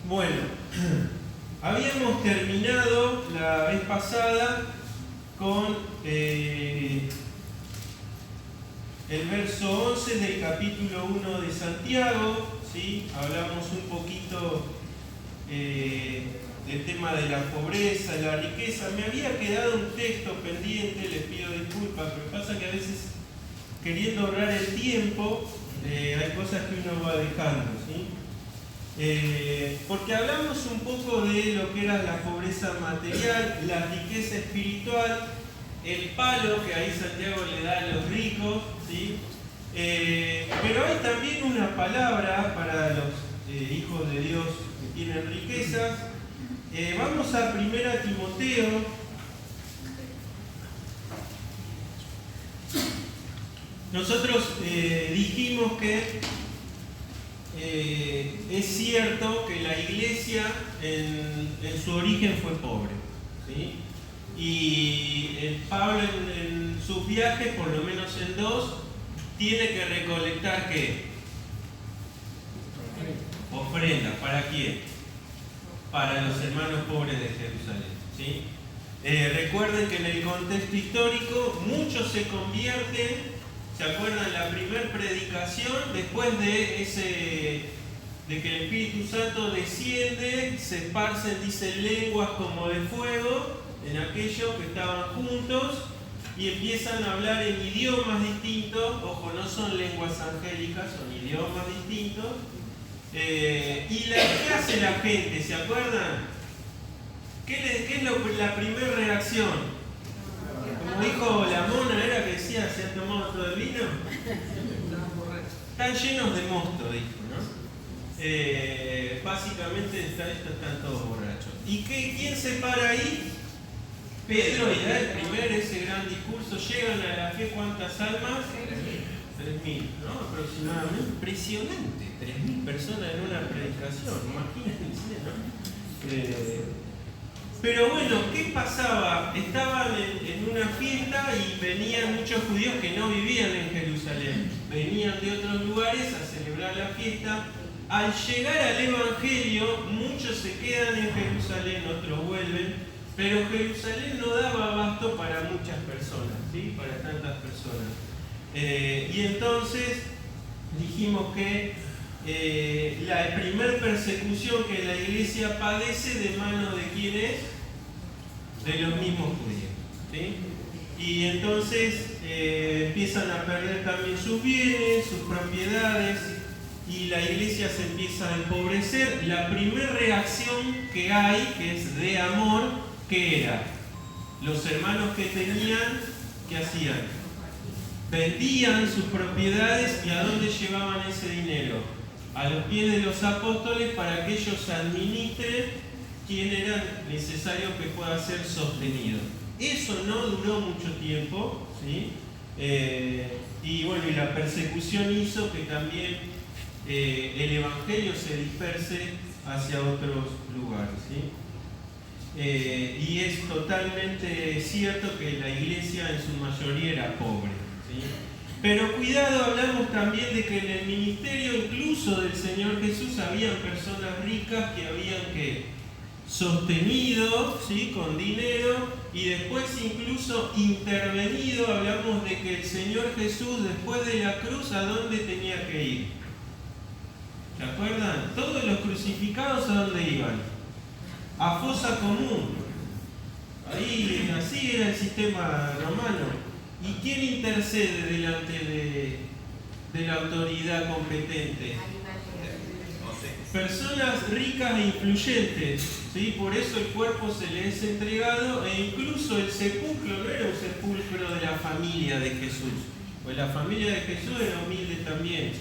Bueno, habíamos terminado la vez pasada con el verso 11 del capítulo 1 de Santiago, ¿sí? Hablamos un poquito del tema de la pobreza, la riqueza. Me había quedado un texto pendiente, les pido disculpas, pero pasa que a veces, queriendo ahorrar el tiempo, hay cosas que uno va dejando, ¿sí? Porque hablamos un poco de lo que era la pobreza material, la riqueza espiritual, el palo que ahí Santiago le da a los ricos, ¿sí? Pero hay también una palabra para los hijos de Dios que tienen riquezas. Vamos a 1 Timoteo. Nosotros dijimos que es cierto que la iglesia en su origen fue pobre, ¿sí? Y Pablo en sus viajes, por lo menos en 2, tiene que recolectar ¿qué? Ofrendas. ¿Para quién? Para los hermanos pobres de Jerusalén, ¿sí? Recuerden que en el contexto histórico muchos se convierten. ¿Se acuerdan la primera predicación? Después de que el Espíritu Santo desciende, se esparcen, dice, lenguas como de fuego en aquellos que estaban juntos y empiezan a hablar en idiomas distintos. Ojo, no son lenguas angélicas, son idiomas distintos. ¿Qué hace la gente? ¿Se acuerdan? ¿Qué es la primera reacción? Como dijo la mona, era que decía, ¿se han tomado todo el vino? Están llenos de mosto, dijo, ¿no? Básicamente estos están todos borrachos. ¿Y quién se para ahí? Pedro, y da el primer, ese gran discurso. Llegan a la fe, ¿cuántas almas? 3.000, ¿no? Aproximadamente. Impresionante, 3.000 personas en una predicación, imagínense, ¿no? Pero bueno, ¿qué pasaba? Estaban en una fiesta y venían muchos judíos que no vivían en Jerusalén. Venían de otros lugares a celebrar la fiesta. Al llegar al Evangelio, muchos se quedan en Jerusalén, otros vuelven, pero Jerusalén no daba abasto para muchas personas, ¿sí? Para tantas personas. Y entonces dijimos que la primer persecución que la iglesia padece, ¿de mano de quién es? De los mismos judíos, ¿sí? Y entonces empiezan a perder también sus bienes, sus propiedades, y la iglesia se empieza a empobrecer. La primera reacción que hay, que es de amor, ¿qué era? Los hermanos que tenían, ¿qué hacían? Vendían sus propiedades, ¿y a dónde llevaban ese dinero? A los pies de los apóstoles, para que ellos administren quién era necesario que pueda ser sostenido. Eso no duró mucho tiempo, ¿sí? Y bueno, y la persecución hizo que también el evangelio se disperse hacia otros lugares, ¿sí? Y es totalmente cierto que la iglesia en su mayoría era pobre, ¿sí? Pero cuidado, hablamos también de que en el ministerio incluso del Señor Jesús habían personas ricas que habían sostenido, ¿sí? Con dinero, y después incluso intervenido. Hablamos de que el Señor Jesús, después de la cruz, ¿a dónde tenía que ir? ¿Se acuerdan? Todos los crucificados, ¿a dónde iban? A fosa común. Ahí, así era el sistema romano. ¿Y quién intercede delante de la autoridad competente? Personas ricas e influyentes, ¿sí? Por eso el cuerpo se le es entregado, e incluso el sepulcro no era un sepulcro de la familia de Jesús, pues la familia de Jesús era humilde también.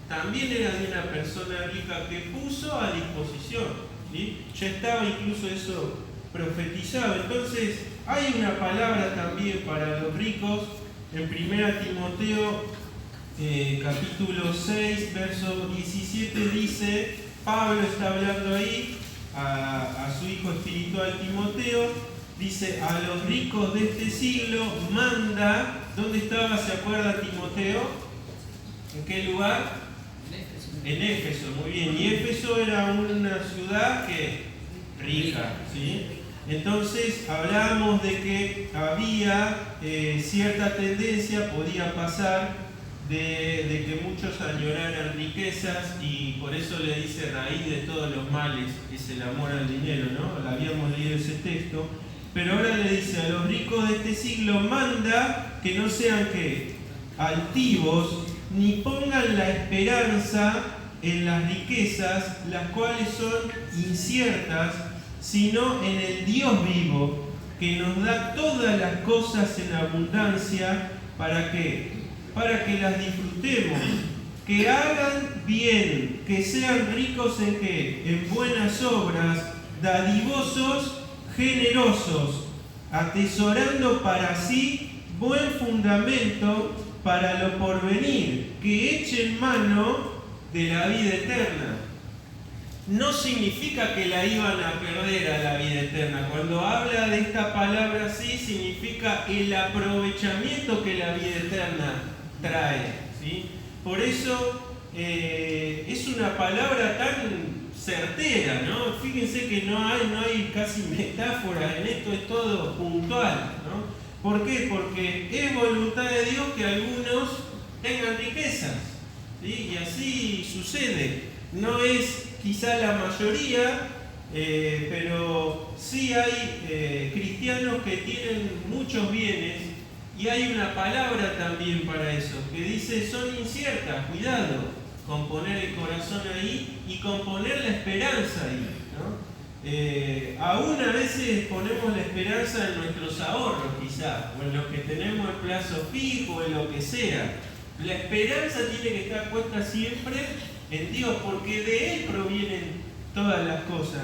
También era de una persona rica que puso a disposición, ¿sí? Ya estaba incluso eso profetizado. Entonces hay una palabra también para los ricos. En 1 Timoteo capítulo 6, verso 17 dice, Pablo está hablando ahí a su hijo espiritual Timoteo, dice, a los ricos de este siglo manda. ¿Dónde estaba, se acuerda, Timoteo? ¿En qué lugar? En Éfeso, muy bien. Y Éfeso era una ciudad que rica, ¿sí? Entonces hablábamos de que había cierta tendencia, podía pasar, de que muchos añoraran riquezas, y por eso le dice raíz de todos los males es el amor al dinero, ¿no? Habíamos leído ese texto, pero ahora le dice a los ricos de este siglo, manda que no sean que altivos, ni pongan la esperanza en las riquezas, las cuales son inciertas, sino en el Dios vivo, que nos da todas las cosas en abundancia. ¿Para qué? Para que las disfrutemos, que hagan bien, que sean ricos en qué, en buenas obras, dadivosos, generosos, atesorando para sí buen fundamento para lo porvenir, que echen mano de la vida eterna. No significa que la iban a perder a la vida eterna. Cuando habla de esta palabra así, significa el aprovechamiento que la vida eterna trae, ¿sí? Por eso es una palabra tan certera, ¿no? Fíjense que no hay casi metáforas en esto, es todo puntual, ¿no? ¿Por qué? Porque es voluntad de Dios que algunos tengan riquezas, ¿sí? Y así sucede. No es quizá la mayoría, pero sí hay cristianos que tienen muchos bienes, y hay una palabra también para eso, que dice son inciertas, cuidado con poner el corazón ahí y con poner la esperanza ahí, ¿no? Aún a veces ponemos la esperanza en nuestros ahorros quizá, o en los que tenemos el plazo fijo, en lo que sea. La esperanza tiene que estar puesta siempre en Dios, porque de Él provienen todas las cosas.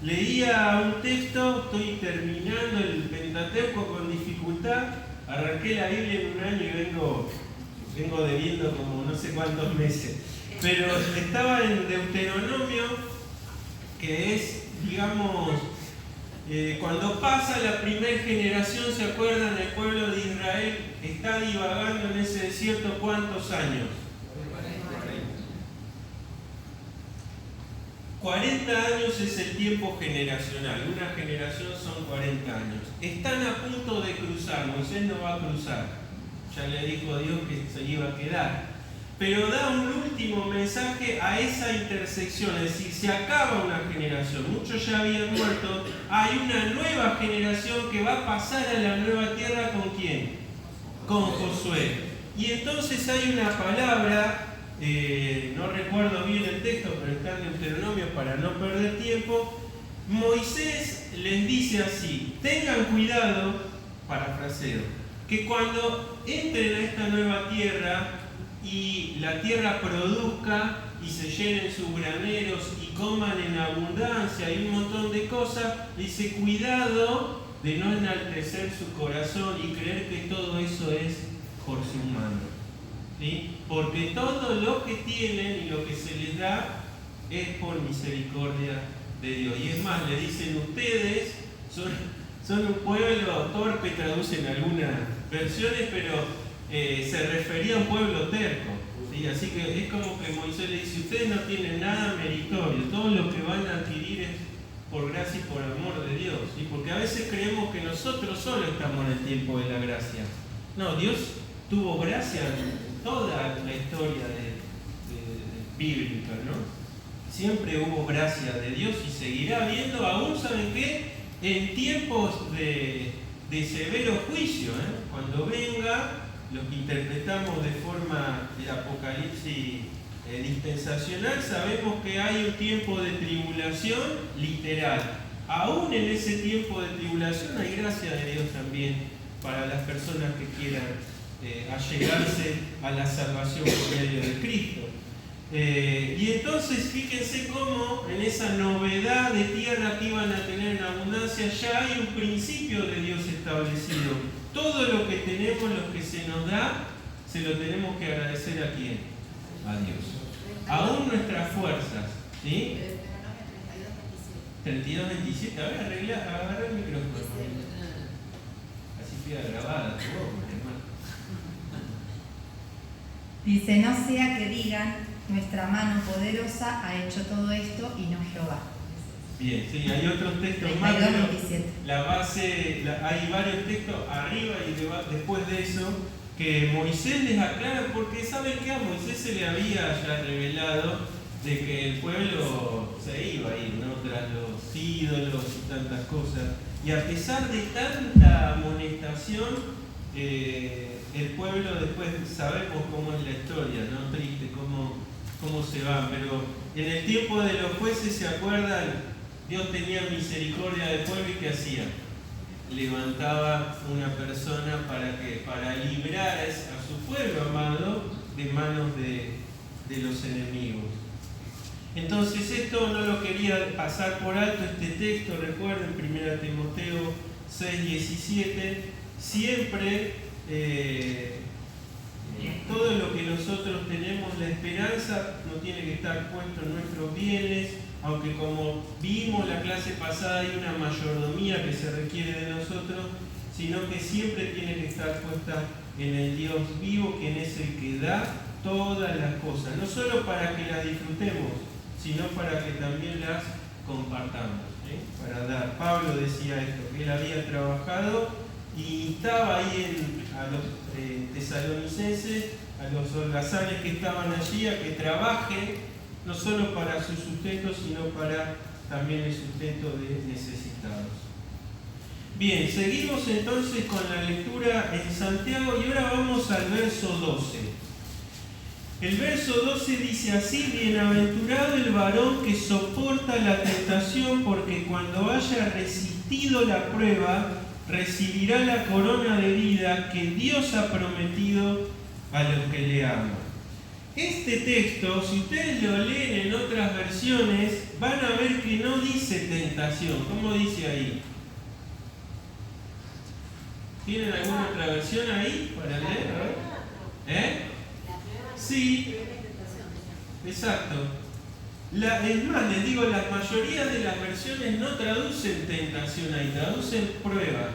Leía un texto, estoy terminando el Pentateuco con dificultad, arranqué la Biblia en un año y vengo debiendo como no sé cuántos meses, pero estaba en Deuteronomio, que es, digamos, cuando pasa la primera generación, ¿se acuerdan? El pueblo de Israel está divagando en ese desierto ¿cuántos años? 40 años es el tiempo generacional, una generación son 40 años. Están a punto de cruzar, Moisés no va a cruzar, ya le dijo a Dios que se iba a quedar, pero da un último mensaje a esa intersección, es decir, se acaba una generación, muchos ya habían muerto, hay una nueva generación que va a pasar a la nueva tierra. ¿Con quién? Con Josué. Y entonces hay una palabra, no recuerdo bien el texto, pero está en Deuteronomio para no perder tiempo. Moisés les dice así: tengan cuidado, parafraseo, que cuando entren a esta nueva tierra y la tierra produzca y se llenen sus graneros y coman en abundancia y un montón de cosas, dice cuidado de no enaltecer su corazón y creer que todo eso es por su mano, ¿sí? Porque todo lo que tienen y lo que se les da es por misericordia de Dios. Y es más, le dicen ustedes son un pueblo torpe, traducen algunas versiones, pero se refería a un pueblo terco, ¿sí? Así que es como que Moisés le dice: ustedes no tienen nada meritorio, todo lo que van a adquirir es por gracia y por amor de Dios, ¿sí? Porque a veces creemos que nosotros solo estamos en el tiempo de la gracia. No, Dios tuvo gracia en toda la historia bíblica, ¿no? Siempre hubo gracia de Dios y seguirá habiendo, aún, ¿saben qué? En tiempos de severo juicio, cuando venga, los que interpretamos de forma de Apocalipsis dispensacional, sabemos que hay un tiempo de tribulación literal. Aún en ese tiempo de tribulación hay gracia de Dios también para las personas que quieran allegarse a la salvación por medio de Cristo. Y entonces fíjense cómo en esa novedad de tierra que iban a tener en abundancia ya hay un principio de Dios establecido. Todo lo que tenemos, lo que se nos da, se lo tenemos que agradecer ¿a quién? A Dios. Aún nuestras fuerzas, ¿sí? 32:27. A ver, agarra el micrófono. Así queda grabada tu voz, hermano. Dice: no sea que digan, Nuestra mano poderosa ha hecho todo esto y no Jehová. Bien, sí, hay otros textos 32, más, pero 27. la base, hay varios textos arriba y después de eso que Moisés les aclara, porque saben que a Moisés se le había ya revelado de que el pueblo se iba a ir, ¿no?, tras los ídolos y tantas cosas. Y a pesar de tanta amonestación, el pueblo después sabemos cómo es la historia, ¿no? Triste, cómo se van. Pero en el tiempo de los jueces, ¿se acuerdan? Dios tenía misericordia del pueblo y ¿qué hacía? Levantaba una persona para librar a su pueblo amado de manos de los enemigos. Entonces esto no lo quería pasar por alto, este texto, recuerden, 1 Timoteo 6:17, siempre todo lo que nosotros tenemos, la esperanza, no tiene que estar puesto en nuestros bienes, aunque como vimos la clase pasada hay una mayordomía que se requiere de nosotros, sino que siempre tiene que estar puesta en el Dios vivo, quien es el que da todas las cosas, no solo para que las disfrutemos, sino para que también las compartamos, para dar. Pablo decía esto, que él había trabajado y estaba ahí a los tesalonicenses, a los holgazanes que estaban allí, a que trabajen no solo para su sustento, sino para también el sustento de necesitados. Bien, seguimos entonces con la lectura en Santiago y ahora vamos al verso 12. El verso 12 dice así: bienaventurado el varón que soporta la tentación, porque cuando haya resistido la prueba, recibirá la corona de vida que Dios ha prometido a los que le aman. Este texto, si ustedes lo leen en otras versiones, van a ver que no dice tentación. ¿Cómo dice ahí? ¿Tienen alguna otra versión ahí para leer? Sí, exacto. Es más, les digo, la mayoría de las versiones no traducen tentación ahí, traducen prueba.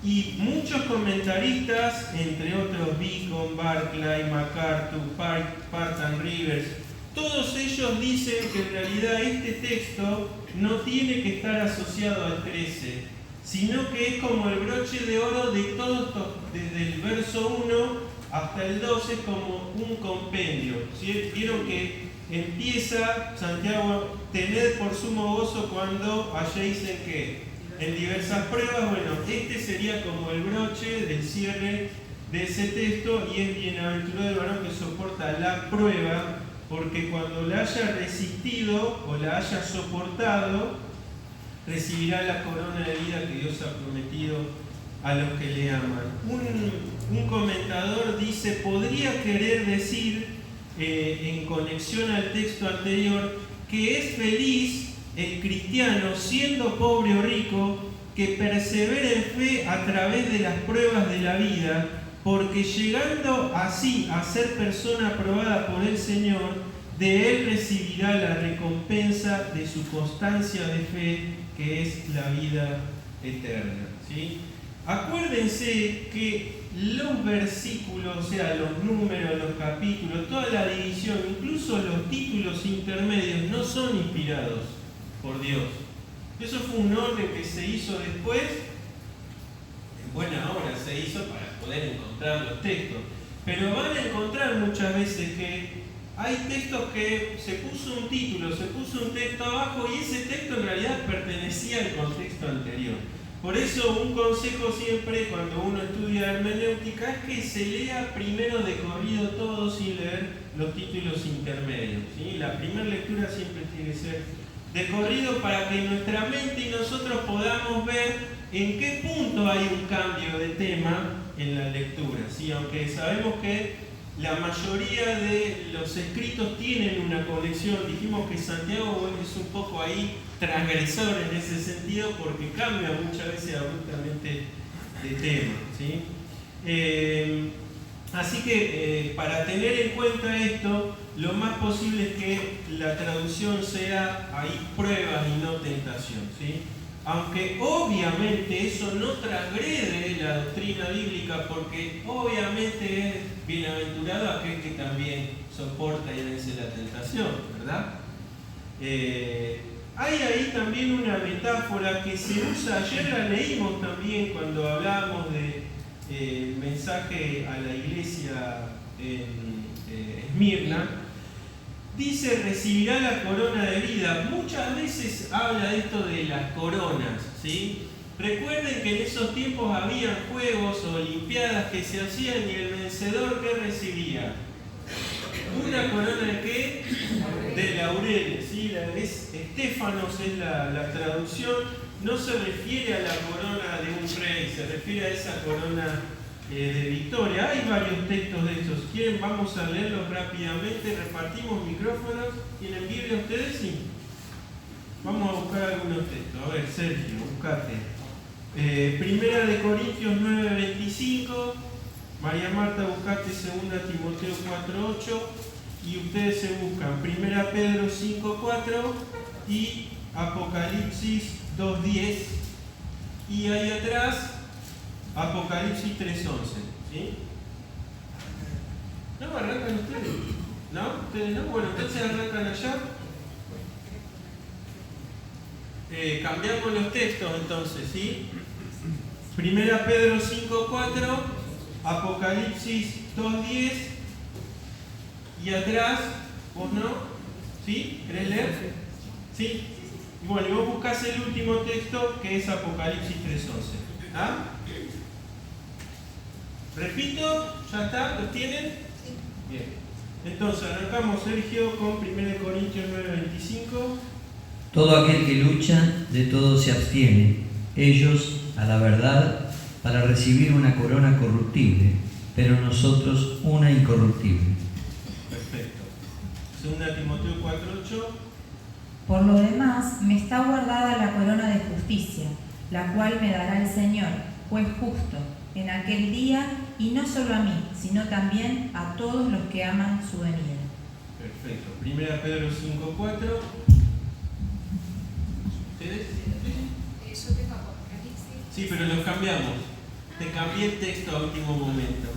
Y muchos comentaristas, entre otros Beacon, Barclay, MacArthur, Parton, Rivers, todos ellos dicen que en realidad este texto no tiene que estar asociado al 13, sino que es como el broche de oro de todos, desde el verso 1 hasta el 12, como un compendio. ¿Sí? Vieron que empieza Santiago: tened por sumo gozo cuando halléis en qué, en diversas pruebas. Bueno, este sería como el broche del cierre de ese texto, y es bienaventurado el varón que soporta la prueba, porque cuando la haya resistido o la haya soportado, recibirá la corona de vida que Dios ha prometido a los que le aman. Un comentador dice: podría querer decir, en conexión al texto anterior, que es feliz el cristiano, siendo pobre o rico, que persevera en fe a través de las pruebas de la vida, porque llegando así a ser persona aprobada por el Señor, de él recibirá la recompensa de su constancia de fe, que es la vida eterna. ¿Sí? Acuérdense que los versículos, o sea, los números, los capítulos, toda la división, incluso los títulos intermedios, no son inspirados por Dios. Eso fue un orden que se hizo después, en buena hora se hizo para poder encontrar los textos. Pero van a encontrar muchas veces que hay textos que se puso un título, se puso un texto abajo, y ese texto en realidad pertenecía al contexto anterior. Por eso un consejo siempre cuando uno estudia hermenéutica es que se lea primero de corrido todo sin leer los títulos intermedios, ¿sí? La primera lectura siempre tiene que ser de corrido para que nuestra mente y nosotros podamos ver en qué punto hay un cambio de tema en la lectura, ¿sí? Aunque sabemos que la mayoría de los escritos tienen una conexión. Dijimos que Santiago es un poco ahí transgresor en ese sentido, porque cambia muchas veces abruptamente de tema, ¿sí? Así que para tener en cuenta esto, lo más posible es que la traducción sea ahí pruebas y no tentación, ¿sí? aunque obviamente eso no transgrede la doctrina bíblica, porque obviamente es bienaventurado aquel que también soporta y vence la tentación, ¿verdad? Hay ahí también una metáfora que se usa, ayer la leímos también cuando hablábamos del mensaje a la iglesia en Esmirna. Dice, recibirá la corona de vida. Muchas veces habla de esto de las coronas, ¿sí? Recuerden que en esos tiempos había juegos o olimpiadas que se hacían y el vencedor, ¿qué recibía? ¿Una corona de qué? De laureles, ¿sí? Estéfanos es la traducción. No se refiere a la corona de un rey, se refiere a esa corona de victoria. Hay varios textos de esos. ¿Quieren? Vamos a leerlos rápidamente. Repartimos micrófonos. ¿Tienen Biblia ustedes? Sí. Vamos a buscar algunos textos. A ver, Sergio, buscate. Primera de Corintios 9:25. María Marta, buscate 2 Timoteo 4:8. Y ustedes se buscan 1 Pedro 5:4 y Apocalipsis 2:10. Y ahí atrás Apocalipsis 3:11, ¿sí? ¿No arrancan ustedes? ¿No? ¿Ustedes no? Bueno, entonces arrancan allá. Cambiamos los textos entonces, ¿sí? 1 Pedro 5:4, Apocalipsis 2:10 y atrás, ¿vos no? ¿Sí? ¿Querés leer? ¿Sí? Y bueno, y vos buscás el último texto que es Apocalipsis 3:11. ¿Ah? Repito, ¿ya está? ¿Los tienen? Sí. Bien. Entonces, arrancamos, Sergio, con 1 Corintios 9:25. Todo aquel que lucha, de todo se abstiene. Ellos, a la verdad, para recibir una corona corruptible, pero nosotros una incorruptible. Perfecto. 2 Timoteo 4:8. Por lo demás, me está guardada la corona de justicia, la cual me dará el Señor, juez justo, en aquel día, y no solo a mí, sino también a todos los que aman su venida. Perfecto. 1 Pedro 5:4. ¿Ustedes? Yo tengo Apocalipsis. Sí, pero los cambiamos. Te cambié el texto a último momento.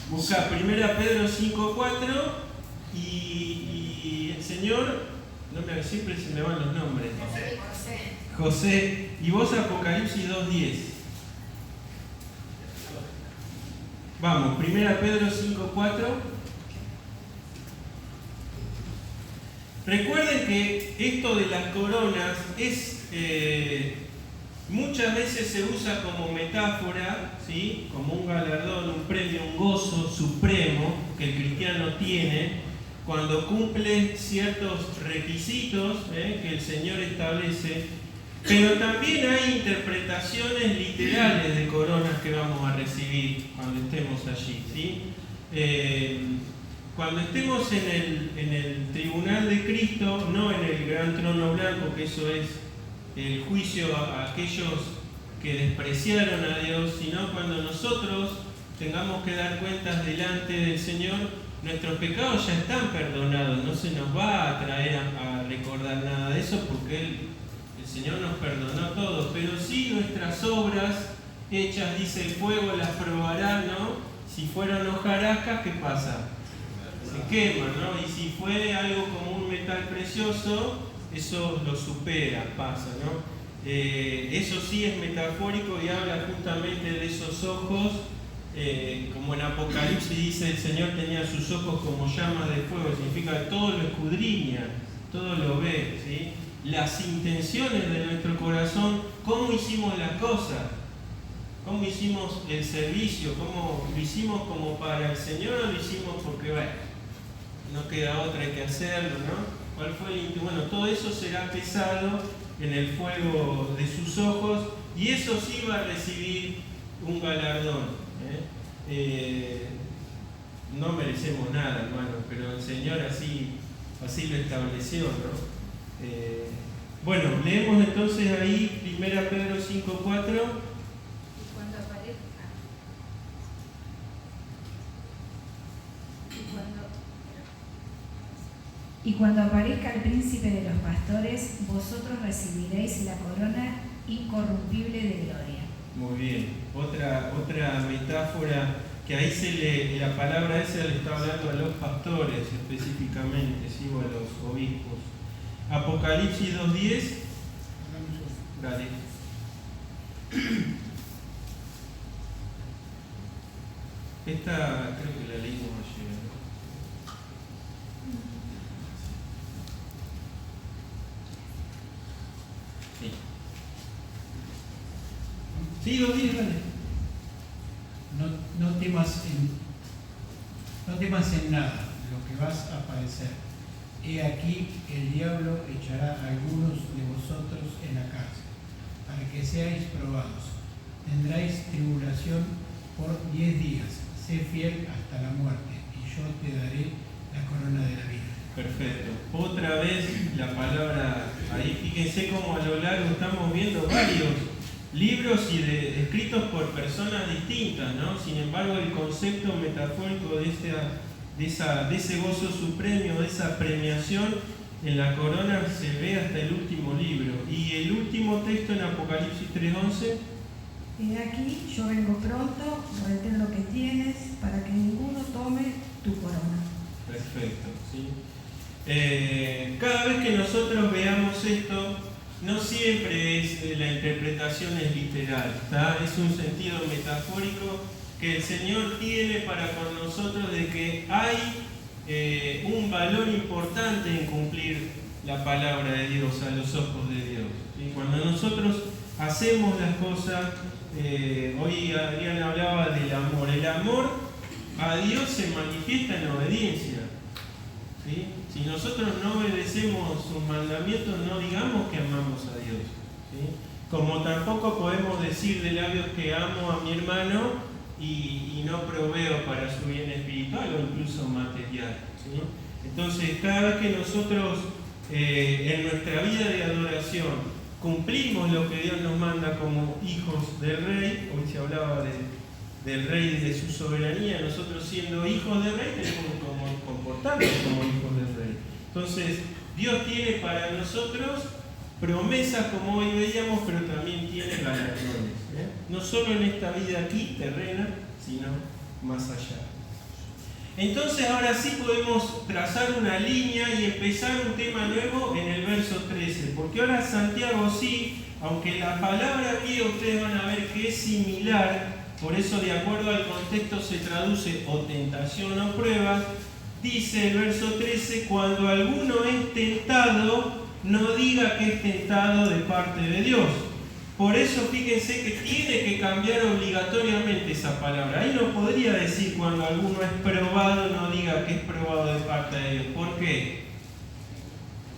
Busca 1 Pedro 5:4 y el Señor, siempre se me van los nombres. José. Y vos Apocalipsis 2:10. Vamos, 1 Pedro 5:4. Recuerden que esto de las coronas es muchas veces se usa como metáfora, ¿sí? Como un galardón, un premio, un gozo supremo que el cristiano tiene cuando cumple ciertos requisitos que el Señor establece. Pero también hay interpretaciones literales de coronas que vamos a recibir cuando estemos allí, ¿sí? Cuando estemos en el tribunal de Cristo, no en el gran trono blanco, que eso es el juicio a aquellos que despreciaron a Dios, sino cuando nosotros tengamos que dar cuentas delante del Señor, nuestros pecados ya están perdonados, no se nos va a traer a recordar nada de eso porque el Señor nos perdonó todo, pero sí nuestras obras hechas, dice el fuego, las probará, ¿no? Si fueron hojarascas, ¿qué pasa? Se queman, ¿no? Y si fue algo como un metal precioso, eso lo supera, pasa, ¿no? Eso sí es metafórico y habla justamente de esos ojos, como en Apocalipsis dice el Señor tenía sus ojos como llamas de fuego, significa que todo lo escudriña, todo lo ve, ¿sí? Las intenciones de nuestro corazón, cómo hicimos las cosas, cómo hicimos el servicio, cómo lo hicimos como para el Señor o lo hicimos porque, bueno, no queda otra, hay que hacerlo, ¿no? ¿Cuál fue bueno, todo eso será pesado en el fuego de sus ojos y eso sí va a recibir un galardón. No merecemos nada, hermano, pero el Señor así lo estableció, ¿no? Bueno, leemos entonces ahí 1 Pedro 5:4. Y cuando aparezca el príncipe de los pastores, vosotros recibiréis la corona incorruptible de gloria. Muy bien. Otra metáfora que ahí la palabra esa le está hablando a los pastores específicamente, ¿sí? O a los obispos. Apocalipsis 2:10. Dale. Esta creo que la leímos ayer, ¿no? Sí, 2:10, dale. No temas en nada lo que vas a padecer. He aquí el diablo echará a algunos de vosotros en la cárcel, para que seáis probados. Tendréis tribulación por 10 días. Sé fiel hasta la muerte, y yo te daré la corona de la vida. Perfecto. Otra vez la palabra ahí. Fíjense cómo a lo largo estamos viendo varios libros escritos por personas distintas, ¿no? Sin embargo, el concepto metafórico de ese gozo supremo, de esa premiación en la corona se ve hasta el último libro. Y el último texto en Apocalipsis 3:11. He aquí, yo vengo pronto, retén lo que tienes, para que ninguno tome tu corona. Perfecto, ¿sí? Cada vez que nosotros veamos esto, no siempre la interpretación es literal, ¿tá? Es un sentido metafórico que el Señor tiene para con nosotros, de que hay un valor importante en cumplir la palabra de Dios a los ojos de Dios, ¿sí? Cuando nosotros hacemos las cosas, hoy Adrián hablaba del amor. El amor a Dios se manifiesta en obediencia, ¿sí? Si nosotros no obedecemos sus mandamientos, no digamos que amamos a Dios, ¿sí? Como tampoco podemos decir de labios que amo a mi hermano y no proveo para su bien espiritual o incluso material, ¿sí? Entonces, cada vez que nosotros en nuestra vida de adoración cumplimos lo que Dios nos manda como hijos del Rey, hoy se hablaba del Rey y de su soberanía, nosotros siendo hijos del Rey tenemos que comportarnos como hijos del Rey. Entonces, Dios tiene para nosotros promesas, como hoy veíamos, pero también tiene galardones, ¿eh? No solo en esta vida aquí, terrena, sino más allá. Entonces ahora sí podemos trazar una línea y empezar un tema nuevo en el verso 13, porque ahora Santiago sí, aunque la palabra guía ustedes van a ver que es similar, por eso de acuerdo al contexto se traduce o tentación o prueba, dice el verso 13, cuando alguno es tentado, no diga que es tentado de parte de Dios. Por eso fíjense que tiene que cambiar obligatoriamente esa palabra. Ahí no podría decir cuando alguno es probado, no diga que es probado de parte de Dios. ¿Por qué?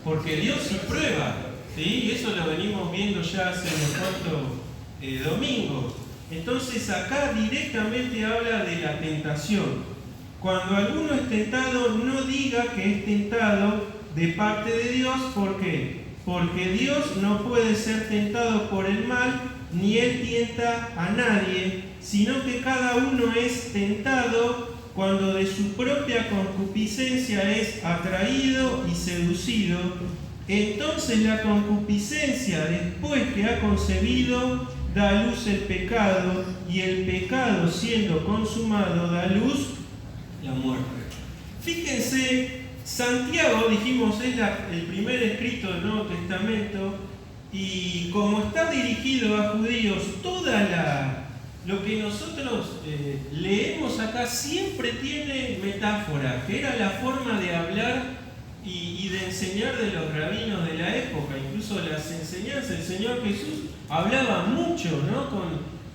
Porque Dios sí prueba, ¿sí? Y eso lo venimos viendo ya hace unos cuantos domingos. Entonces acá directamente habla de la tentación. Cuando alguno es tentado, no diga que es tentado de parte de Dios. ¿Por qué? Porque Dios no puede ser tentado por el mal, ni Él tienta a nadie, sino que cada uno es tentado cuando de su propia concupiscencia es atraído y seducido. Entonces la concupiscencia, después que ha concebido, da a luz el pecado, y el pecado, siendo consumado, da a luz la muerte. Fíjense, Santiago, dijimos, es el primer escrito del Nuevo Testamento, y como está dirigido a judíos, lo que nosotros leemos acá siempre tiene metáfora, que era la forma de hablar y de enseñar de los rabinos de la época, incluso las enseñanzas. El Señor Jesús hablaba mucho, ¿no?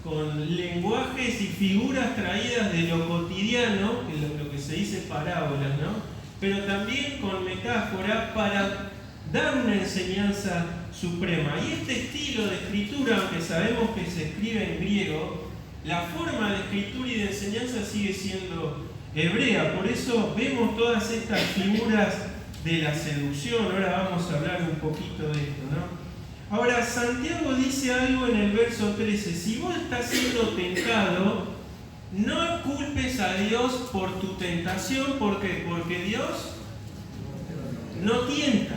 con lenguajes y figuras traídas de lo cotidiano, que es lo que se dice parábolas, ¿no? Pero también con metáfora para dar una enseñanza suprema. Y este estilo de escritura, aunque sabemos que se escribe en griego, la forma de escritura y de enseñanza sigue siendo hebrea. Por eso vemos todas estas figuras de la seducción. Ahora vamos a hablar un poquito de esto, ¿no? Ahora, Santiago dice algo en el verso 13. Si vos estás siendo tentado, no culpes a Dios por tu tentación. ¿Por qué? Porque Dios no tienta.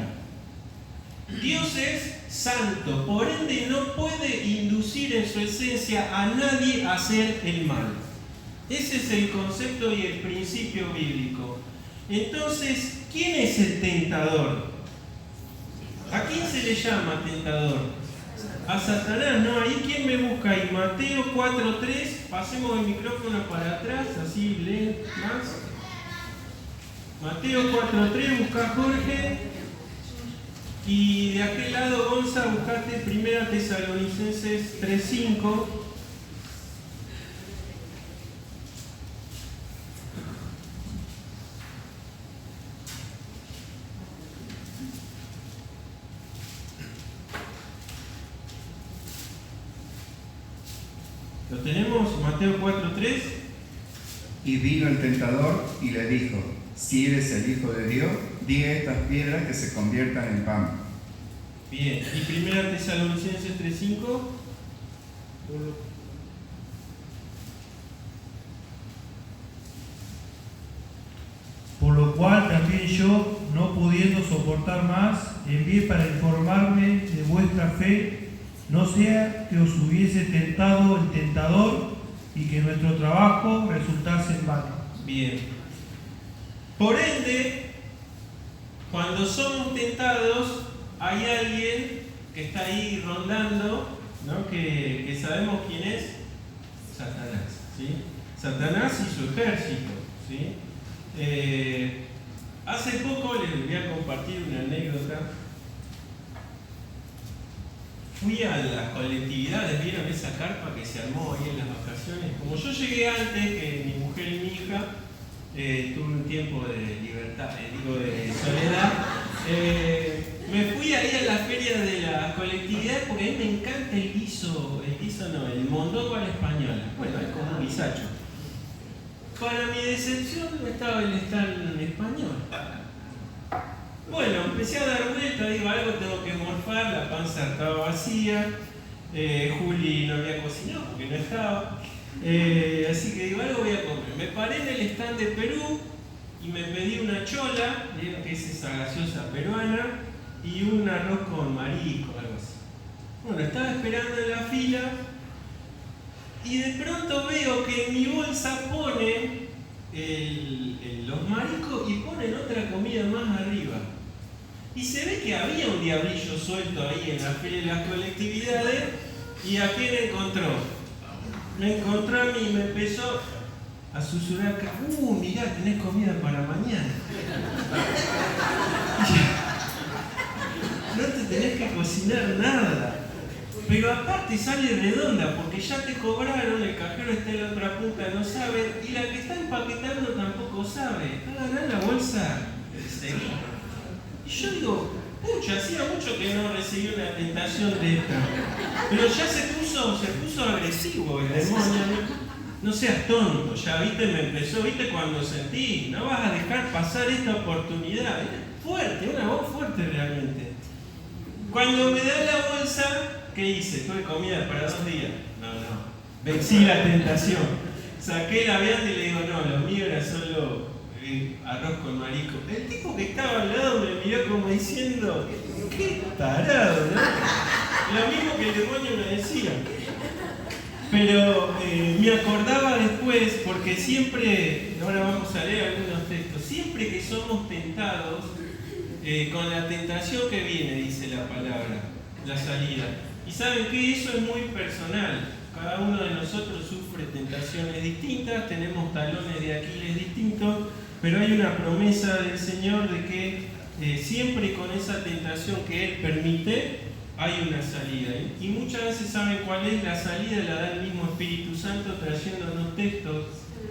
Dios es santo, por ende no puede inducir en su esencia a nadie a hacer el mal. Ese es el concepto y el principio bíblico. Entonces, ¿quién es el tentador? ¿A quién se le llama tentador? A Satanás, ¿no? Ahí, ¿quién me busca ahí? Mateo 4:3, pasemos el micrófono para atrás, así leen más. Mateo 4:3, busca Jorge. Y de aquel lado, Gonza, buscaste 1 Tesalonicenses 3:5. ¿Lo tenemos? Mateo 4:3. Y vino el tentador y le dijo: si eres el Hijo de Dios, di a estas piedras que se conviertan en pan. Bien, y 1 Tesalonicenses 3:5. Por lo cual también yo, no pudiendo soportar más, envié para informarme de vuestra fe, no sea que os hubiese tentado el tentador y que nuestro trabajo resultase en vano. Bien. Por ende, cuando somos tentados, hay alguien que está ahí rondando, ¿no? que sabemos quién es: Satanás, ¿sí? Satanás y su ejército, ¿sí? Hace poco les voy a compartir una anécdota. Fui a las colectividades, ¿vieron esa carpa que se armó ahí en las vacaciones? Como yo llegué antes que mi mujer y mi hija, tuve un tiempo de libertad, de soledad. Me fui ahí a la feria de la colectividad porque a mí me encanta el mondongo a la española. Bueno, es como un guisacho. Para mi decepción estaba el stand en español. Bueno, empecé a dar vueltas, digo, algo tengo que morfar, la panza estaba vacía, Juli no había cocinado porque no estaba, así que digo, algo voy a comer. Me paré en el stand de Perú y me pedí una chola, que es esa gaseosa peruana, y un arroz con marisco, algo así. Bueno, estaba esperando en la fila y de pronto veo que en mi bolsa ponen los mariscos y ponen otra comida más arriba. Y se ve que había un diablillo suelto ahí en la feria de las colectividades. ¿Y a quién encontró? Me encontró a mí y me empezó a susurrar acá: mirá, tenés comida para mañana. No te tenés que cocinar nada. Pero aparte sale redonda, porque ya te cobraron, el cajero está en la otra punta, no sabe, y la que está empaquetando tampoco sabe. Está ganando la bolsa seguida. Y yo digo, pucha, hacía mucho que no recibí una tentación de esta. Pero ya se puso agresivo el demonio. No seas tonto, ya viste, me empezó, viste cuando sentí, no vas a dejar pasar esta oportunidad. Era fuerte, una voz fuerte realmente. Cuando me da la bolsa, ¿qué hice? Tuve comida para 2 días. No. Vencí la tentación. Saqué la vianda y le digo, no, lo mío era solo arroz con marisco. El tipo que estaba al lado me miró como diciendo, qué tarado, ¿no? Lo mismo que el demonio me decía. Pero me acordaba después, porque siempre, ahora vamos a leer algunos textos, siempre que somos tentados, con la tentación que viene, dice la palabra, la salida. Y saben que eso es muy personal. Cada uno de nosotros sufre tentaciones distintas, tenemos talones de Aquiles distintos, pero hay una promesa del Señor de que siempre con esa tentación que Él permite, hay una salida. Y muchas veces saben cuál es la salida, la da el mismo Espíritu Santo trayéndonos textos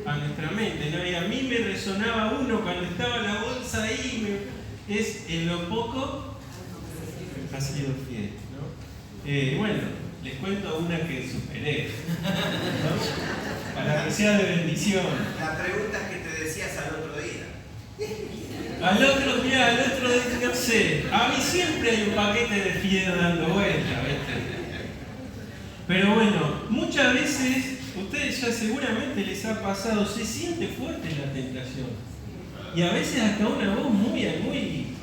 a nuestra mente, ¿no? Y a mí me resonaba uno cuando estaba la bolsa ahí, es en lo poco ha sido fiel, ¿no? Bueno, les cuento una que superé, ¿no? Para que sea de bendición. La pregunta que te decías al otro día. Al otro día, no sé. A mí siempre hay un paquete de fideos dando vueltas, ¿viste? Pero bueno, muchas veces, ustedes ya seguramente les ha pasado, se siente fuerte la tentación. Y a veces hasta una voz muy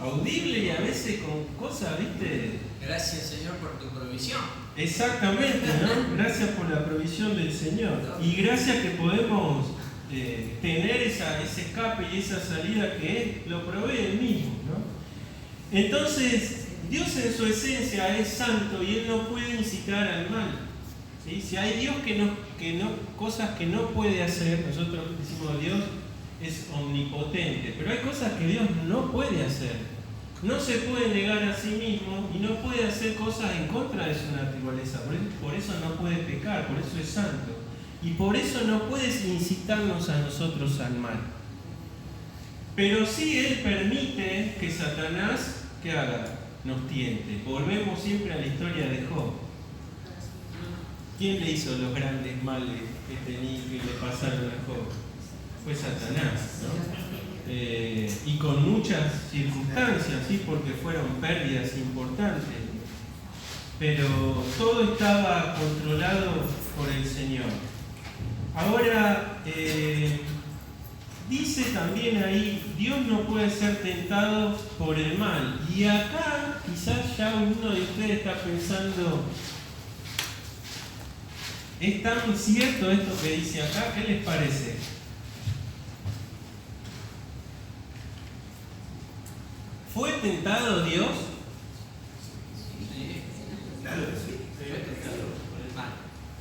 audible y a veces con cosas, ¿viste? Gracias, Señor, por tu provisión. Exactamente, ¿no? Gracias por la provisión del Señor. Y gracias que podemos tener ese escape y esa salida que Él lo provee Él mismo, ¿no? Entonces, Dios en su esencia es santo y Él no puede incitar al mal. ¿Sí? Si hay Dios cosas que no puede hacer, nosotros decimos Dios es omnipotente, pero hay cosas que Dios no puede hacer. No se puede negar a sí mismo y no puede hacer cosas en contra de su naturaleza. Por eso no puede pecar, por eso es santo. Y por eso no puede incitarnos a nosotros al mal. Pero sí Él permite que Satanás, ¿qué haga? Nos tiente. Volvemos siempre a la historia de Job. ¿Quién le hizo los grandes males que le pasaron a Job? Fue Satanás, ¿no? Y con muchas circunstancias, ¿sí? Porque fueron pérdidas importantes. Pero todo estaba controlado por el Señor. Ahora, dice también ahí, Dios no puede ser tentado por el mal. Y acá quizás ya uno de ustedes está pensando, ¿es tan cierto esto que dice acá? ¿Qué les parece? ¿Fue tentado Dios? Sí. Claro que sí. Fue tentado por el mal.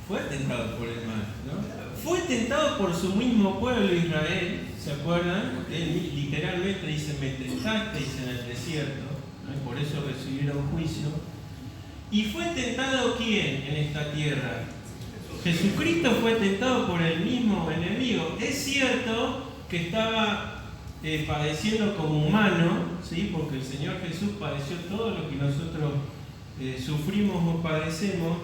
Fue tentado por el mal, ¿no? Fue tentado por su mismo pueblo Israel, ¿se acuerdan? Él literalmente dice, me tentasteis en el desierto, ¿no? Y por eso recibieron juicio. ¿Y fue tentado quién en esta tierra? Jesucristo fue tentado por el mismo enemigo. Es cierto que estaba padeciendo como humano, ¿sí? Porque el Señor Jesús padeció todo lo que nosotros sufrimos o padecemos,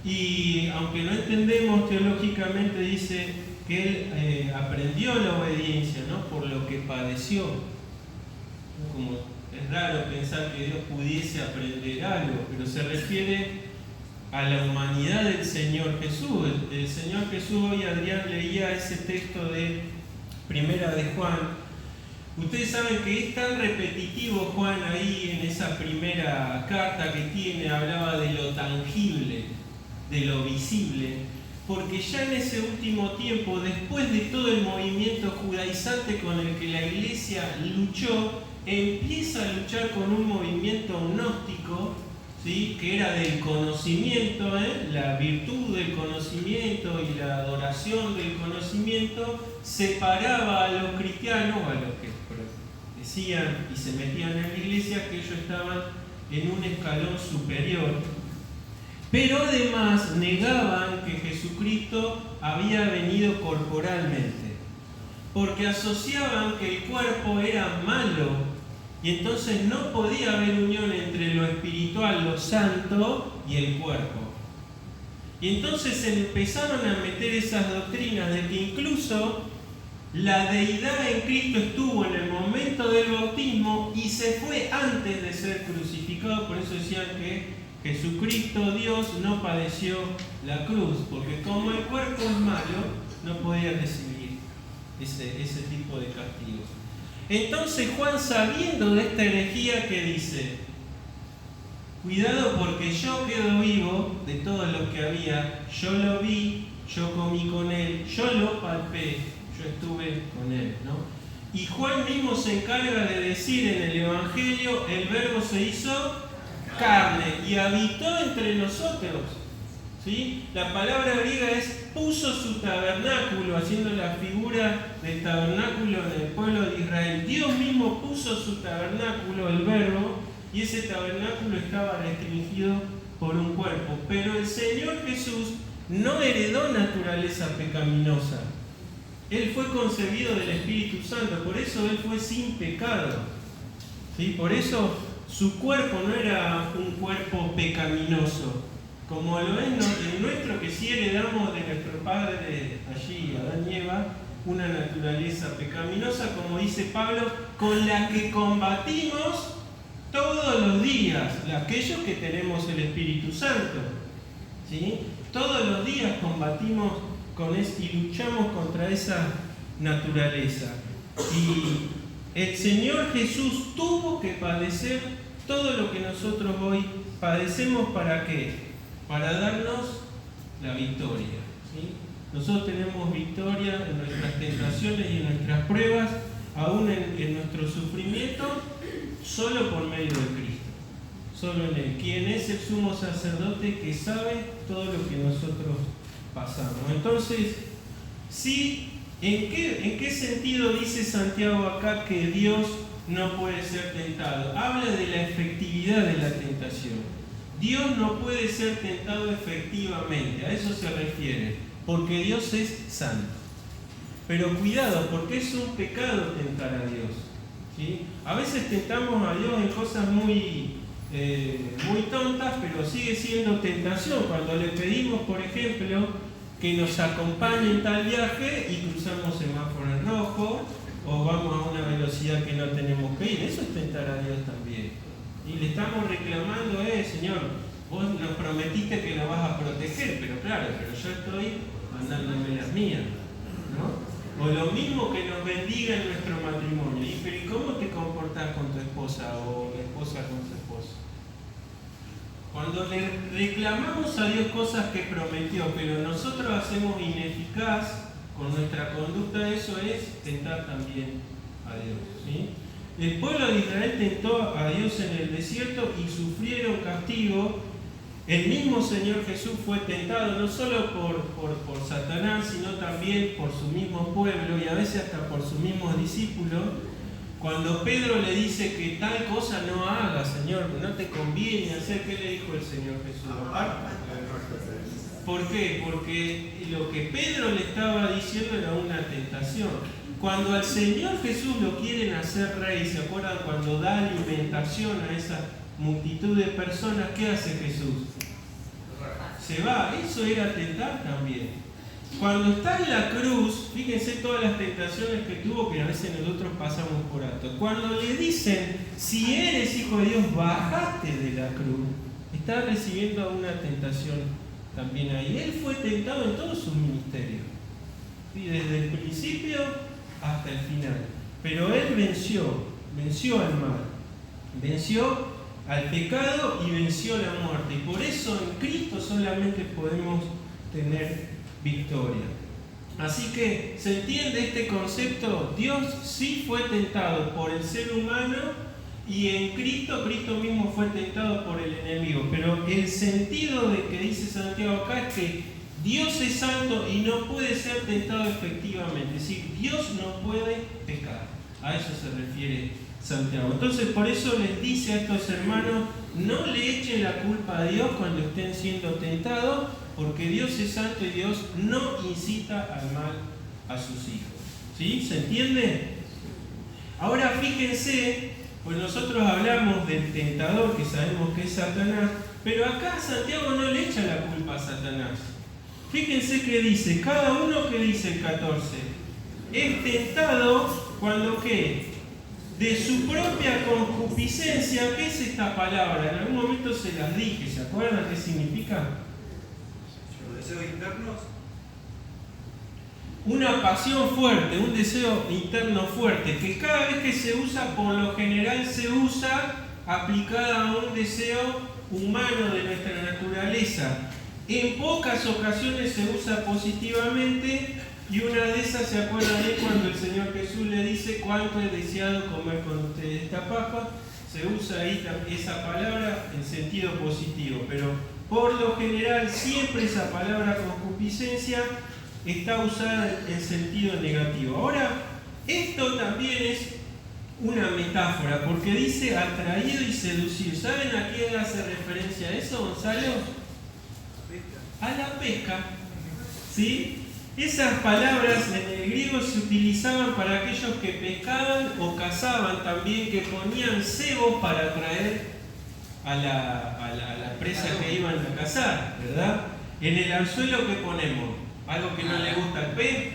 y aunque no entendemos teológicamente, dice que Él aprendió la obediencia, ¿no? Por lo que padeció. Como es raro pensar que Dios pudiese aprender algo, pero se refiere a la humanidad del Señor Jesús. El Señor Jesús, hoy Adrián leía ese texto de Primera de Juan. Ustedes saben que es tan repetitivo Juan ahí en esa primera carta que tiene, hablaba de lo tangible, de lo visible, porque ya en ese último tiempo, después de todo el movimiento judaizante con el que la iglesia luchó, empieza a luchar con un movimiento gnóstico, ¿sí? Que era del conocimiento, la virtud del conocimiento y la adoración del conocimiento, separaba a los cristianos, a los que decían y se metían en la iglesia, que ellos estaban en un escalón superior. Pero además negaban que Jesucristo había venido corporalmente, porque asociaban que el cuerpo era malo y entonces no podía haber unión entre lo espiritual, lo santo, y el cuerpo. Y entonces se empezaron a meter esas doctrinas de que incluso la deidad en Cristo estuvo en el momento del bautismo y se fue antes de ser crucificado. Por eso decían que Jesucristo, Dios, no padeció la cruz, porque como el cuerpo es malo, no podía recibir ese tipo de castigo. Entonces Juan, sabiendo de esta herejía, que dice, cuidado porque yo quedo vivo de todos los que había, yo lo vi, yo comí con él, yo lo palpé, yo estuve con él, ¿no? Y Juan mismo se encarga de decir en el Evangelio, el Verbo se hizo carne y habitó entre nosotros, ¿sí? La palabra griega es puso su tabernáculo, haciendo la figura del tabernáculo en el pueblo de Israel. Dios mismo puso su tabernáculo, el Verbo, y ese tabernáculo estaba restringido por un cuerpo. Pero el Señor Jesús no heredó naturaleza pecaminosa. Él fue concebido del Espíritu Santo, por eso Él fue sin pecado, ¿sí? Por eso su cuerpo no era un cuerpo pecaminoso, como lo es el nuestro, que sí heredamos de nuestro padre allí, Adán y Eva, una naturaleza pecaminosa, como dice Pablo, con la que combatimos todos los días, aquellos que tenemos el Espíritu Santo, ¿sí? Todos los días combatimos y luchamos contra esa naturaleza. Y el Señor Jesús tuvo que padecer todo lo que nosotros hoy padecemos, ¿para qué? Para darnos la victoria, ¿sí? Nosotros tenemos victoria en nuestras tentaciones y en nuestras pruebas, aún en nuestro sufrimiento, solo por medio de Cristo. Solo en Él, quien es el sumo sacerdote que sabe todo lo que nosotros pasamos. Entonces, ¿sí? ¿En qué sentido dice Santiago acá que Dios no puede ser tentado? Habla de la efectividad de la tentación. Dios no puede ser tentado efectivamente, a eso se refiere, porque Dios es santo. Pero cuidado, porque es un pecado tentar a Dios, ¿sí? A veces tentamos a Dios en cosas muy tontas, pero sigue siendo tentación. Cuando le pedimos, por ejemplo, que nos acompañe en tal viaje y cruzamos semáforo en rojo, o vamos a una velocidad que no tenemos que ir, eso es tentar a Dios también. Y le estamos reclamando, Señor, vos nos prometiste que nos vas a proteger, pero yo estoy mandándome las mías, ¿no? O lo mismo que nos bendiga en nuestro matrimonio. Pero ¿y cómo te comportás con tu esposa o la esposa con su esposo? Cuando le reclamamos a Dios cosas que prometió, pero nosotros hacemos ineficaz con nuestra conducta, eso es tentar también a Dios, ¿sí? El pueblo de Israel tentó a Dios en el desierto y sufrieron castigo. El mismo Señor Jesús fue tentado no solo por Satanás, sino también por su mismo pueblo y a veces hasta por sus mismos discípulos. Cuando Pedro le dice que tal cosa no haga, Señor, no te conviene hacer, ¿qué le dijo el Señor Jesús? ¿Por qué? Porque lo que Pedro le estaba diciendo era una tentación. Cuando al Señor Jesús lo quieren hacer rey, ¿se acuerdan? Cuando da alimentación a esa multitud de personas, ¿qué hace Jesús? Se va. Eso era tentar también. Cuando está en la cruz, fíjense todas las tentaciones que tuvo, que a veces nosotros pasamos por alto. Cuando le dicen, si eres hijo de Dios, bajate de la cruz, está recibiendo una tentación también ahí. Él fue tentado en todo su ministerio, ¿sí? Desde el principio hasta el final. Pero él venció al mal, venció al pecado y venció la muerte. Y por eso en Cristo solamente podemos tener victoria. Así que se entiende este concepto. Dios sí fue tentado por el ser humano y en Cristo mismo fue tentado por el enemigo. Pero el sentido de que dice Santiago acá es que Dios es santo y no puede ser tentado efectivamente. Es decir, Dios no puede pecar. A eso se refiere Santiago. Entonces por eso les dice a estos hermanos, no le echen la culpa a Dios cuando estén siendo tentados, porque Dios es santo y Dios no incita al mal a sus hijos. ¿Sí? ¿Se entiende? Ahora fíjense, pues nosotros hablamos del tentador, que sabemos que es Satanás, pero acá Santiago no le echa la culpa a Satanás. Fíjense que dice, cada uno que dice el 14, es tentado cuando ¿qué? De su propia concupiscencia. ¿Qué es esta palabra? En algún momento se las dije, ¿se acuerdan qué significa? Los deseos internos. Una pasión fuerte, un deseo interno fuerte, que cada vez que se usa, por lo general se usa aplicada a un deseo humano de nuestra naturaleza. En pocas ocasiones se usa positivamente, y una de esas, ¿se acuerdan de cuando el Señor Jesús le dice cuánto he deseado comer con ustedes esta Pascua? Se usa ahí esa palabra en sentido positivo, pero por lo general siempre esa palabra concupiscencia está usada en sentido negativo. Ahora, esto también es una metáfora, porque dice atraído y seducido. ¿Saben a quién hace referencia a eso, Gonzalo? A la pesca, ¿sí? Esas palabras en el griego se utilizaban para aquellos que pescaban o cazaban también, que ponían cebos para atraer a la presa que iban a cazar, ¿verdad? En el anzuelo, ¿qué ponemos? ¿Algo que no le gusta al pez?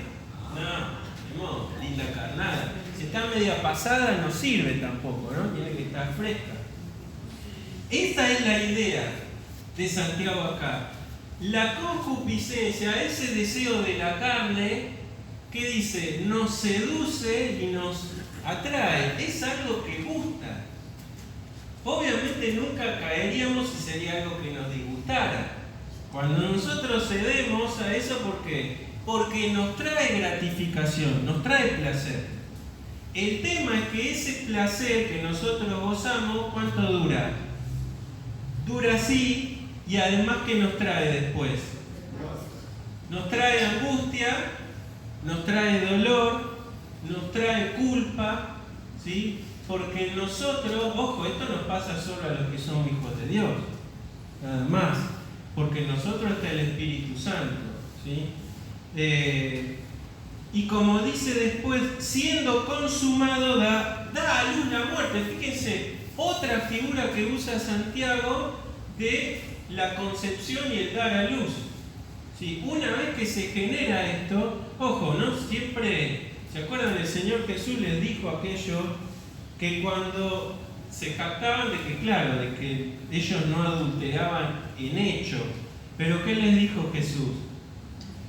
No, tenemos linda carnada. Si está media pasada no sirve tampoco, ¿no? Tiene que estar fresca. Esta es la idea de Santiago acá. La concupiscencia, ese deseo de la carne, que dice, nos seduce y nos atrae, es algo que gusta. obviamente nunca caeríamos si sería algo que nos disgustara. Cuando nosotros cedemos a eso, ¿por qué? Porque nos trae gratificación, nos trae placer. El tema es que ese placer que nosotros gozamos, ¿cuánto dura? Dura así, y además, ¿qué nos trae después? Nos trae angustia, nos trae dolor, nos trae culpa, ¿sí? Porque nosotros, ojo, esto nos pasa solo a los que somos hijos de Dios, nada más, porque en nosotros está el Espíritu Santo, ¿sí? Y como dice después, siendo consumado da a luz la muerte. Fíjense, otra figura que usa Santiago de la concepción y el dar a luz. ¿Sí? Una vez que se genera esto, ojo, ¿no? Siempre, ¿se acuerdan? El Señor Jesús les dijo aquello que cuando se jactaban de que, claro, de que ellos no adulteraban en hecho. Pero ¿qué les dijo Jesús?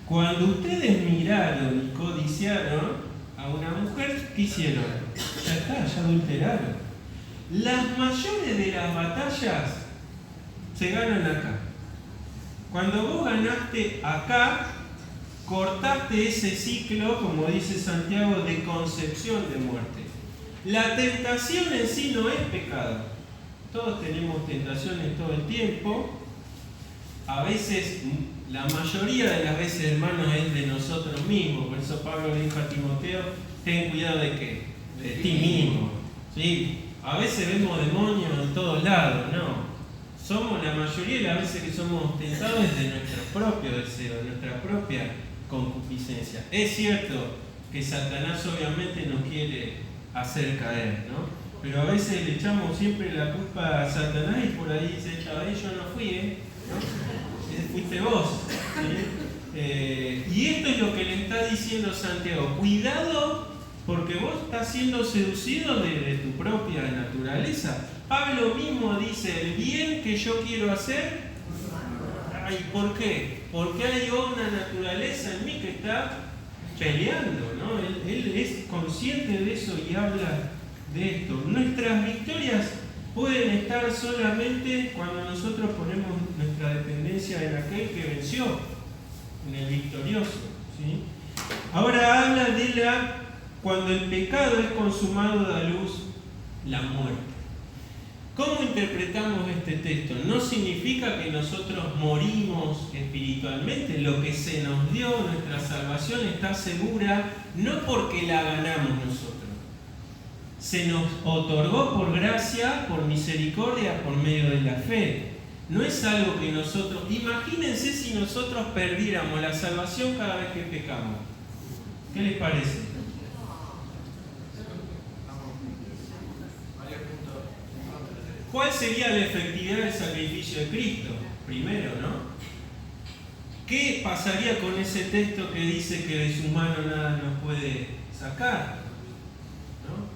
Cuando ustedes miraron y codiciaron a una mujer, ¿qué hicieron? Ya está, ya adulteraron. Las mayores de las batallas se ganan acá. Cuando vos ganaste acá, cortaste ese ciclo, como dice Santiago, de concepción de muerte. La tentación en sí no es pecado. Todos tenemos tentaciones todo el tiempo. A veces, la mayoría de las veces, hermanos, es de nosotros mismos. Por eso Pablo le dijo a Timoteo, ten cuidado de qué, de ti mismo. ¿Sí? A veces vemos demonios en todos lados, ¿no? Somos la mayoría de las veces que somos tentados de nuestro propio deseo, de nuestra propia concupiscencia. Es cierto que Satanás obviamente nos quiere hacer caer, ¿no? Pero a veces le echamos siempre la culpa a Satanás y por ahí dice, yo no fui, ¿no? Fuiste vos, ¿sí? Y esto es lo que le está diciendo Santiago. Cuidado, porque vos estás siendo seducido de tu propia naturaleza. Pablo mismo dice, el bien que yo quiero hacer, ay, ¿por qué? Porque hay una naturaleza en mí que está peleando, ¿no? Él es consciente de eso y habla de esto. Nuestras victorias pueden estar solamente cuando nosotros ponemos nuestra dependencia en aquel que venció, en el victorioso, ¿sí? Ahora habla de cuando el pecado es consumado, da luz la muerte. ¿Cómo interpretamos este texto? No significa que nosotros morimos espiritualmente. Lo que se nos dio, nuestra salvación, está segura, no porque la ganamos nosotros. Se nos otorgó por gracia, por misericordia, por medio de la fe. No es algo que nosotros... Imagínense si nosotros perdiéramos la salvación cada vez que pecamos. ¿Qué les parece? ¿Cuál sería la efectividad del sacrificio de Cristo? Primero, ¿no? ¿Qué pasaría con ese texto que dice que de su mano nada nos puede sacar? ¿No?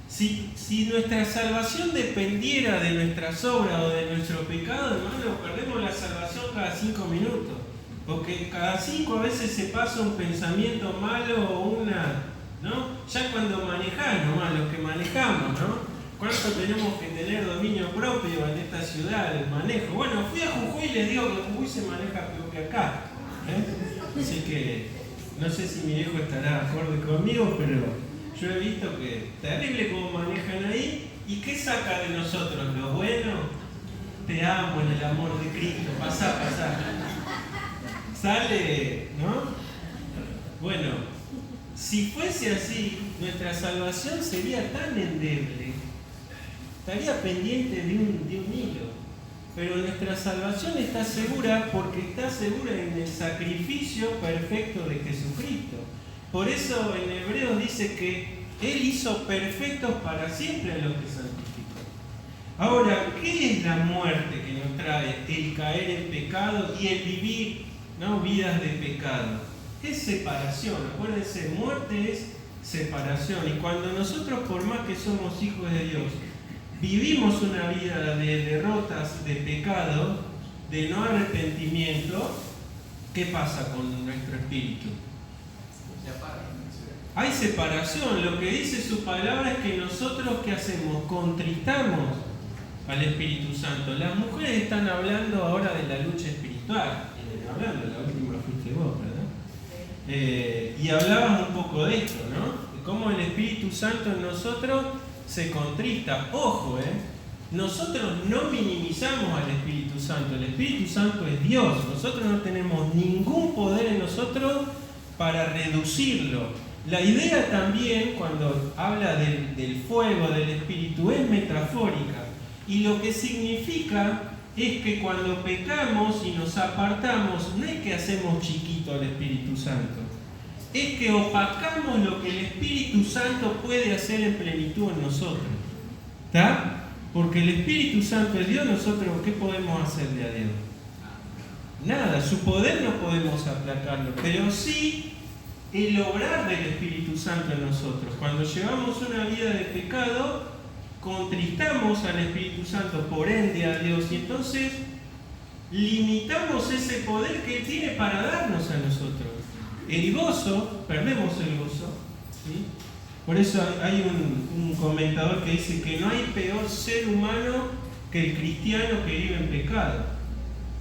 Si nuestra salvación dependiera de nuestras obras o de nuestro pecado, hermano, perdemos la salvación cada 5 minutos. Porque cada 5 a veces se pasa un pensamiento malo o una... ¿no? Ya cuando manejás, nomás los que manejamos, ¿no? ¿Cuánto tenemos que tener dominio propio en esta ciudad, el manejo? Bueno, fui a Jujuy y les digo que Jujuy se maneja peor que acá. Así que no sé si mi viejo estará acorde conmigo, pero yo he visto que terrible cómo manejan ahí. ¿Y qué saca de nosotros? Lo bueno, te amo en el amor de Cristo, pasá. Sale, ¿no? Bueno, si fuese así, nuestra salvación sería tan endeble, estaría pendiente de un hilo. Pero nuestra salvación está segura porque está segura en el sacrificio perfecto de Jesucristo. Por eso en Hebreos dice que Él hizo perfectos para siempre a los que santificó. Ahora, ¿qué es la muerte que nos trae? El caer en pecado y el vivir, ¿no?, vidas de pecado. Es separación. Acuérdense, muerte es separación. Y cuando nosotros, por más que somos hijos de Dios, vivimos una vida de derrotas, de pecado, de no arrepentimiento, ¿qué pasa con nuestro espíritu? Hay separación. Lo que dice su palabra es que nosotros, ¿qué hacemos? Contristamos al Espíritu Santo. Las mujeres están hablando ahora de la lucha espiritual. Hablando, la última fuiste vos, ¿verdad? Y hablabas un poco de esto, ¿no? De cómo el Espíritu Santo en nosotros se contrista. Ojo, nosotros no minimizamos al Espíritu Santo. El Espíritu Santo es Dios. Nosotros no tenemos ningún poder en nosotros para reducirlo. La idea también, cuando habla del fuego, del Espíritu, es metafórica. Y lo que significa es que cuando pecamos y nos apartamos, no es que hacemos chiquito al Espíritu Santo, es que opacamos lo que el Espíritu Santo puede hacer en plenitud en nosotros. ¿Está? Porque el Espíritu Santo es Dios, nosotros ¿qué podemos hacerle a Dios? Nada, su poder no podemos aplacarlo, pero sí el obrar del Espíritu Santo en nosotros. Cuando llevamos una vida de pecado, contristamos al Espíritu Santo, por ende a Dios, y entonces limitamos ese poder que Él tiene para darnos a nosotros. El gozo, perdemos el gozo, ¿sí? Por eso hay un comentador que dice que no hay peor ser humano que el cristiano que vive en pecado,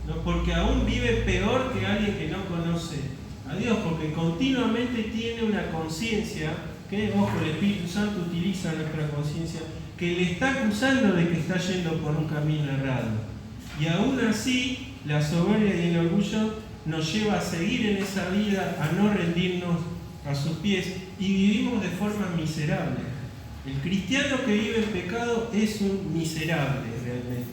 ¿no? Porque aún vive peor que alguien que no conoce a Dios, porque continuamente tiene una conciencia que, ojo, el Espíritu Santo utiliza nuestra conciencia, que le está acusando de que está yendo por un camino errado. Y aún así, la soberbia y el orgullo nos lleva a seguir en esa vida, a no rendirnos a sus pies, y vivimos de forma miserable. El cristiano que vive en pecado es un miserable realmente,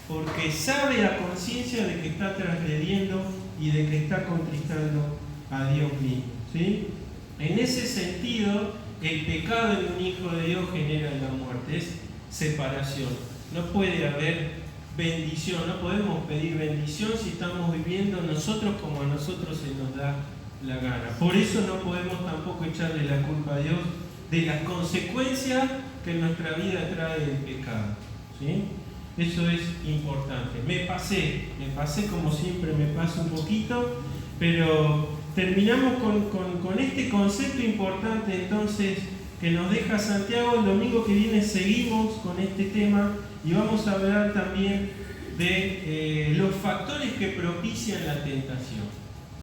porque sabe a conciencia de que está transgrediendo y de que está contristando a Dios mismo, ¿sí? En ese sentido, el pecado en un hijo de Dios genera la muerte, es separación. No puede haber bendición, no podemos pedir bendición si estamos viviendo nosotros como a nosotros se nos da la gana. Por eso no podemos tampoco echarle la culpa a Dios de las consecuencias que en nuestra vida trae el pecado, ¿sí? Eso es importante. Me pasé como siempre, me paso un poquito, pero terminamos con este concepto importante entonces que nos deja Santiago. El domingo que viene seguimos con este tema y vamos a hablar también de los factores que propician la tentación.